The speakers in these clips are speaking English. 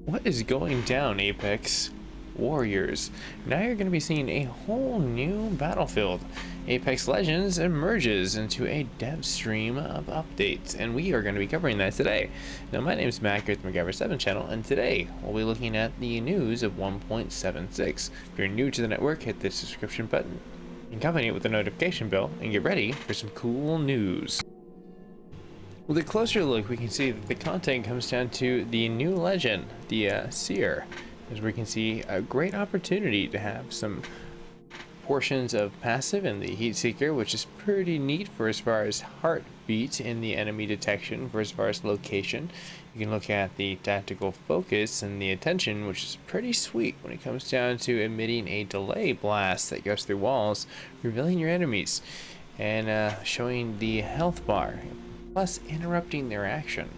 What is going down, Apex Warriors? Now you're going to be seeing a whole new battlefield. Apex Legends emerges into a dev stream of updates, and we are going to be covering that today. Now, my name is Mac with MacGyver7 channel, and today we'll be looking at the news of 1.76. If you're new to the network, hit the subscription button, accompany it with the notification bell, and get ready for some cool news. With a closer look, we can see that the content comes down to the new legend, the Seer, as we can see a great opportunity to have some portions of passive in the Heat Seeker, which is pretty neat for as far as heartbeat in the enemy detection, for as far as location. You can look at the tactical focus and the attention, which is pretty sweet when it comes down to emitting a delay blast that goes through walls, revealing your enemies, and showing the health bar, plus interrupting their action.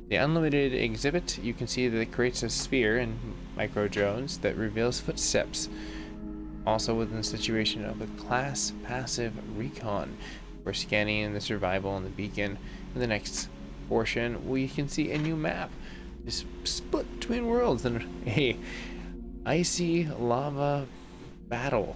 The unlimited exhibit, you can see that it creates a sphere and micro drones that reveals footsteps. Also within the situation of a class passive recon for scanning the survival and the beacon. In the next portion, we can see a new map, just split between worlds and a icy lava battle.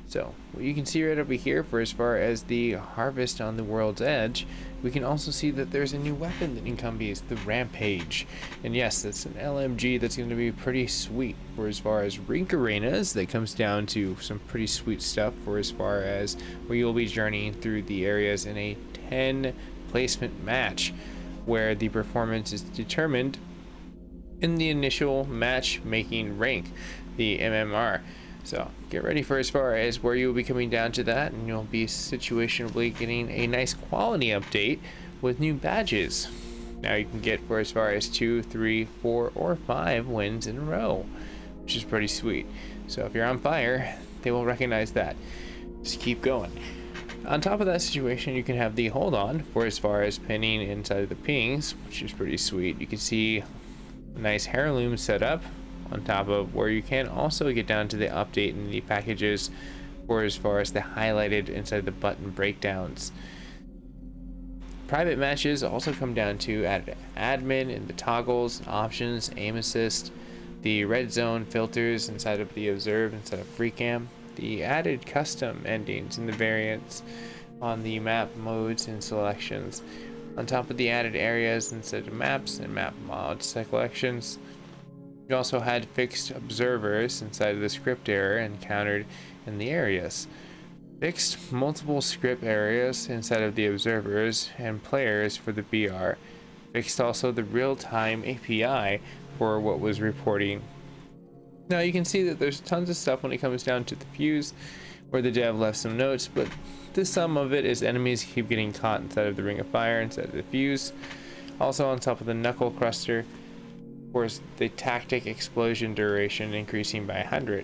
So what you can see right over here, for as far as the harvest on the world's edge, we can also see that there's a new weapon that encompasses the Rampage. And yes, that's an LMG that's going to be pretty sweet for as far as rink arenas. That comes down to some pretty sweet stuff for as far as where you'll be journeying through the areas in a 10 placement match, where the performance is determined in the initial matchmaking rank, the MMR. So get ready for as far as where you'll be coming down to that, and you'll be situationally getting a nice quality update with new badges. Now you can get for as far as 2, 3, 4, or 5 wins in a row, which is pretty sweet. So if you're on fire, they will recognize that. Just keep going. On top of that situation, you can have the hold on for as far as pinning inside of the pings, which is pretty sweet. You can see a nice heirloom setup on top of where you can also get down to the update in the packages for as far as the highlighted inside the button breakdowns. Private matches also come down to admin and the toggles, options, aim assist, the red zone filters inside of the observe instead of free cam, the added custom endings and the variants on the map modes and selections, on top of the added areas instead of maps and map mod selections. We also had fixed observers inside of the script error encountered in the areas. Fixed multiple script areas inside of the observers and players for the BR. Fixed also the real-time API for what was reporting. Now you can see that there's tons of stuff when it comes down to the fuse, where the dev left some notes, but the sum of it is enemies keep getting caught inside of the ring of fire instead of the fuse. Also on top of the knuckle cluster, course, the tactic explosion duration increasing by 100.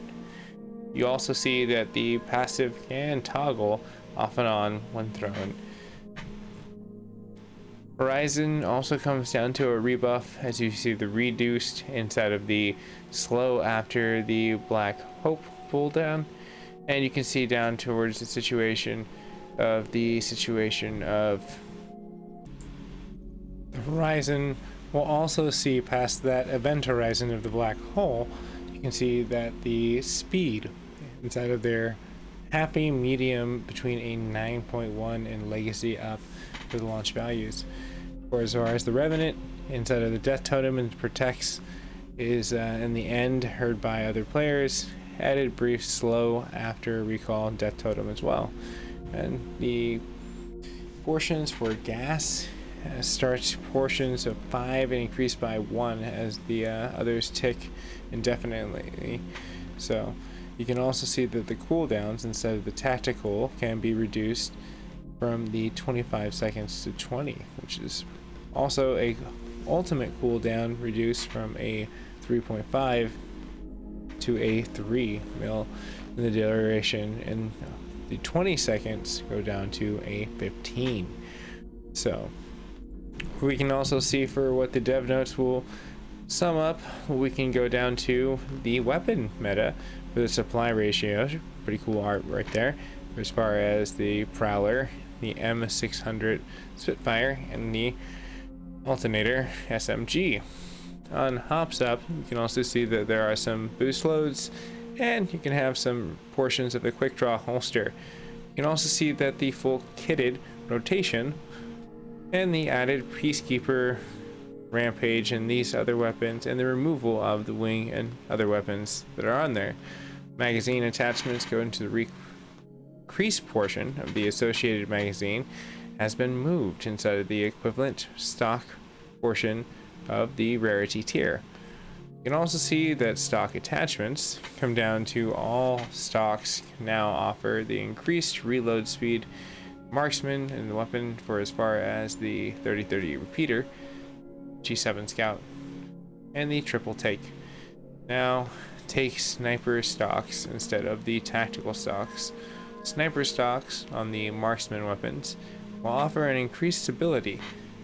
You also see that the passive can toggle off and on when thrown. Horizon also comes down to a rebuff, as you see the reduced inside of the slow after the Black Hope cooldown, and you can see down towards the situation of the Horizon. We'll also see past that event horizon of the black hole, you can see that the speed inside of their happy medium between a 9.1 and legacy up for the launch values. For as far as the Revenant inside of the death totem and protects is in the end heard by other players, added brief slow after recall death totem as well. And the portions for gas starts portions of 5 and increase by 1 as the others tick indefinitely. So you can also see that the cooldowns instead of the tactical can be reduced from the 25 seconds to 20, which is also a ultimate cooldown reduced from a 3.5 to a 3 mil in the duration, and the 20 seconds go down to a 15. So we can also see for what the dev notes will sum up, we can go down to the weapon meta for the supply ratio. Pretty cool art right there as far as the Prowler, the M600 Spitfire, and the Alternator SMG. on hops up, you can also see that there are some boost loads, and you can have some portions of the quick draw holster. You can also see that the full kitted rotation and the added Peacekeeper, Rampage, and these other weapons, and the removal of the wing and other weapons that are on there. Magazine attachments go into the increased portion of the associated magazine has been moved inside of the equivalent stock portion of the rarity tier. You can also see that stock attachments come down to all stocks now offer the increased reload speed, marksman, and the weapon for as far as the 30-30 repeater, G7 Scout, and the triple take. Now take sniper stocks instead of the tactical stocks. Sniper stocks on the marksman weapons will offer an increased stability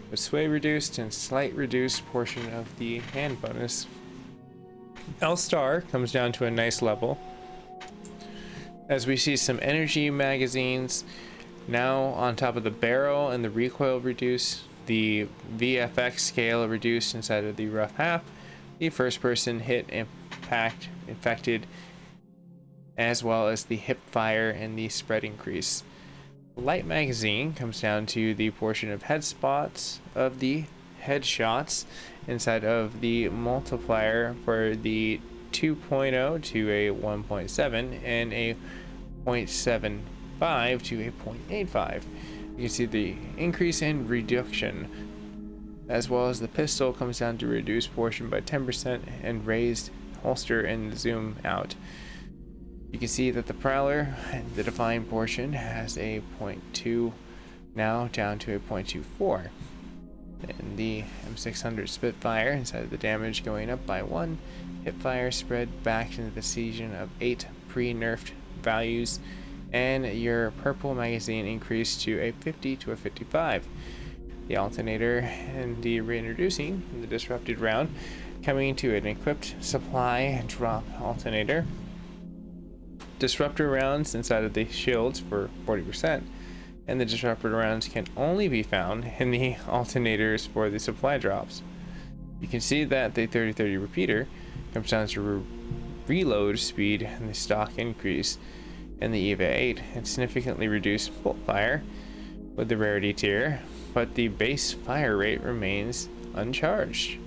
with sway reduced and slight reduced portion of the hand bonus. L-Star comes down to a nice level as we see some energy magazines now on top of the barrel, and the recoil reduced, the VFX scale reduced inside of the rough half, the first person hit impact infected, as well as the hip fire and the spread increase. Light magazine comes down to the portion of head spots of the headshots inside of the multiplier for the 2.0 to a 1.7 and a 0.75 to a 0.85. You can see the increase and reduction, as well as the pistol comes down to reduced portion by 10% and raised holster and zoom out. You can see that the Prowler, the defined portion, has a 0.2 now down to a 0.24. And the M600 Spitfire, inside of the damage going up by 1, hipfire spread back into the season of 8 pre-nerfed values, and your purple magazine increased to a 50 to a 55. The alternator and the reintroducing in the disrupted round, coming to an equipped supply drop alternator. Disruptor rounds inside of the shields for 40%, and the disruptor rounds can only be found in the alternators for the supply drops. You can see that the 30-30 repeater comes down to reload speed and the stock increase, and the EVA 8 and significantly reduced bolt fire with the rarity tier, but the base fire rate remains uncharged.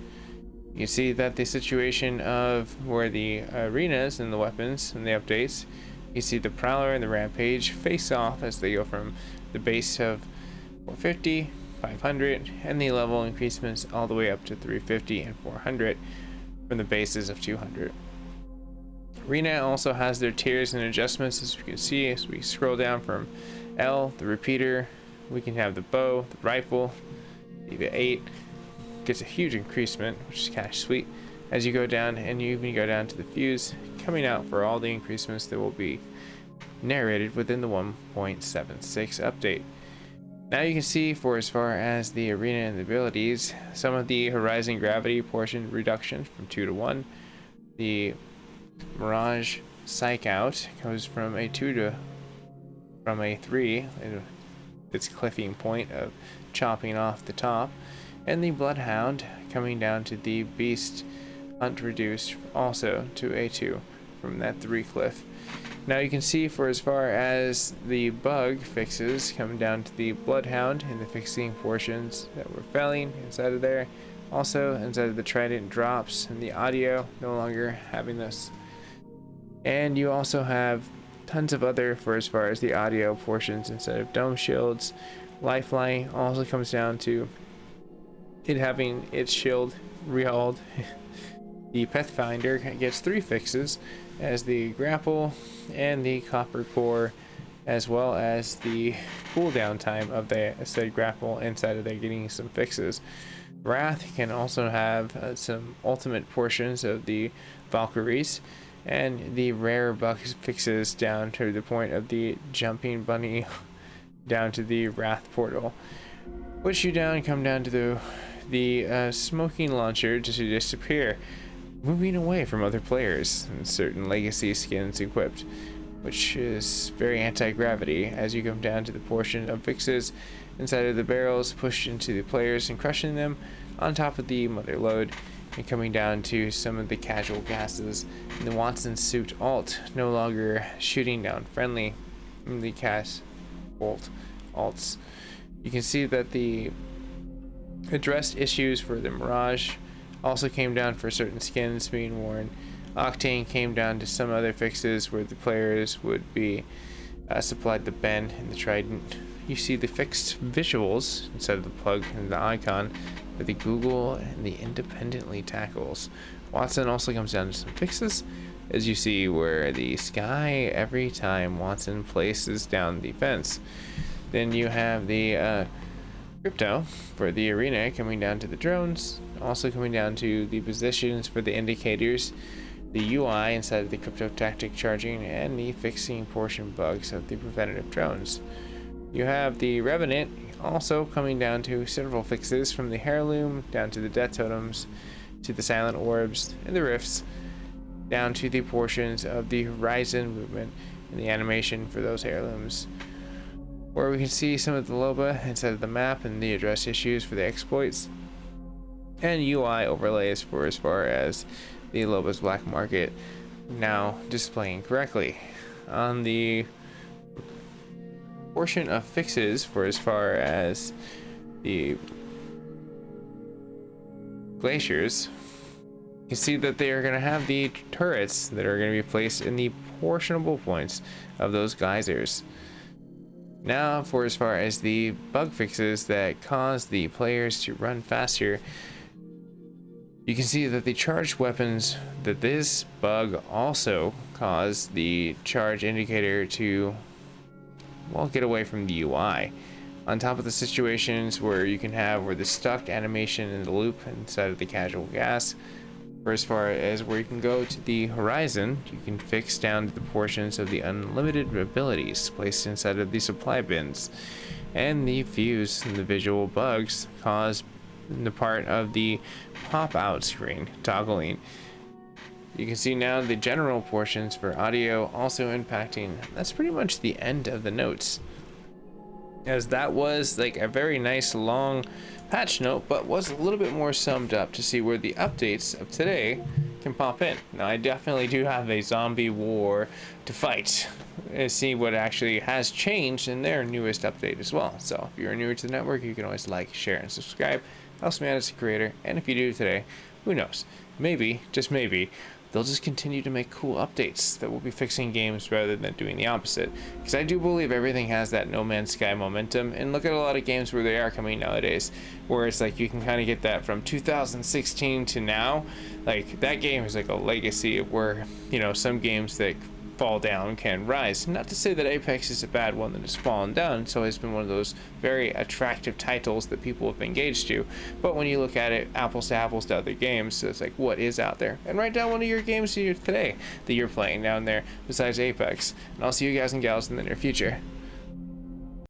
You can see that the situation of where the arenas and the weapons and the updates, you see the Prowler and the Rampage face off as they go from the base of 450, 500, and the level increasements all the way up to 350 and 400 from the bases of 200. Arena also has their tiers and adjustments, as we can see as we scroll down from L, the repeater, we can have the bow, the rifle, EVA 8 gets a huge increasement, which is kind of sweet, as you go down, and you even go down to the fuse, coming out for all the increasements that will be narrated within the 1.76 update. Now you can see for as far as the arena and the abilities, some of the horizon gravity portion reduction from 2 to 1. The Mirage Psych Out goes from a 2 to from a 3, its cliffing point of chopping off the top, and the Bloodhound coming down to the Beast Hunt reduced also to a 2 from that 3 cliff. Now you can see for as far as the bug fixes come down to the Bloodhound and the fixing portions that were failing inside of there. Also inside of the Trident drops and the audio no longer having this. And you also have tons of other for as far as the audio portions instead of dome shields. Lifeline also comes down to it having its shield rehauled. The Pathfinder gets 3 fixes, as the grapple and the copper core, as well as the cooldown time of the said grapple inside of there getting some fixes. Wrath can also have some ultimate portions of the Valkyries, and the rare bug fixes down to the point of the jumping bunny down to the Wrath portal. Push you down, come down to the smoking launcher to disappear, moving away from other players and certain legacy skins equipped, which is very anti-gravity as you come down to the portion of fixes inside of the barrels pushed into the players and crushing them on top of the mother load, and coming down to some of the casual gases. And the Wattson suit alt no longer shooting down friendly in the cast bolt alts. You can see that the addressed issues for the Mirage also came down for certain skins being worn. Octane came down to some other fixes where the players would be supplied the Ben and the Trident. You see the fixed visuals instead of the plug and the icon for the Google and the independently tackles. Wattson also comes down to some fixes, as you see where the sky every time Wattson places down the fence. Then you have the crypto for the arena coming down to the drones, also coming down to the positions for the indicators, the UI inside of the crypto tactic charging, and the fixing portion bugs of the preventative drones. You have the Revenant also coming down to several fixes from the heirloom down to the death totems to the silent orbs and the rifts down to the portions of the horizon movement and the animation for those heirlooms, where we can see some of the Loba inside of the map and the address issues for the exploits, and UI overlays for as far as the Loba's black market now displaying correctly. On the portion of fixes for as far as the glaciers, you can see that they are going to have the turrets that are going to be placed in the portionable points of those geysers. Now for as far as the bug fixes that cause the players to run faster, you can see that the charged weapons, that this bug also caused the charge indicator to, well, get away from the UI. On top of the situations where you can have where the stuck animation in the loop inside of the casual gas, for as far as where you can go to the horizon, you can fix down to the portions of the unlimited abilities placed inside of the supply bins, and the fuse and the visual bugs caused in the part of the pop out screen toggling. You can see now the general portions for audio also impacting. That's pretty much the end of the notes, as that was like a very nice long patch note, but was a little bit more summed up to see where the updates of today can pop in. Now I definitely do have a zombie war to fight and see what actually has changed in their newest update as well. So if you're newer to the network, you can always like, share, and subscribe. Helps me out as a creator, and if you do today, who knows, maybe, just maybe, they'll just continue to make cool updates that will be fixing games rather than doing the opposite. Because I do believe everything has that No Man's Sky momentum, and look at a lot of games where they are coming nowadays, where it's like you can kind of get that from 2016 to now. Like that game is like a legacy of where, you know, some games that fall down can rise. Not to say that Apex is a bad one that has fallen down. It's always been one of those very attractive titles that people have engaged to, but when you look at it apples to other games, so it's like, what is out there? And write down one of your games today that you're playing down there besides Apex, and I'll see you guys and gals in the near future.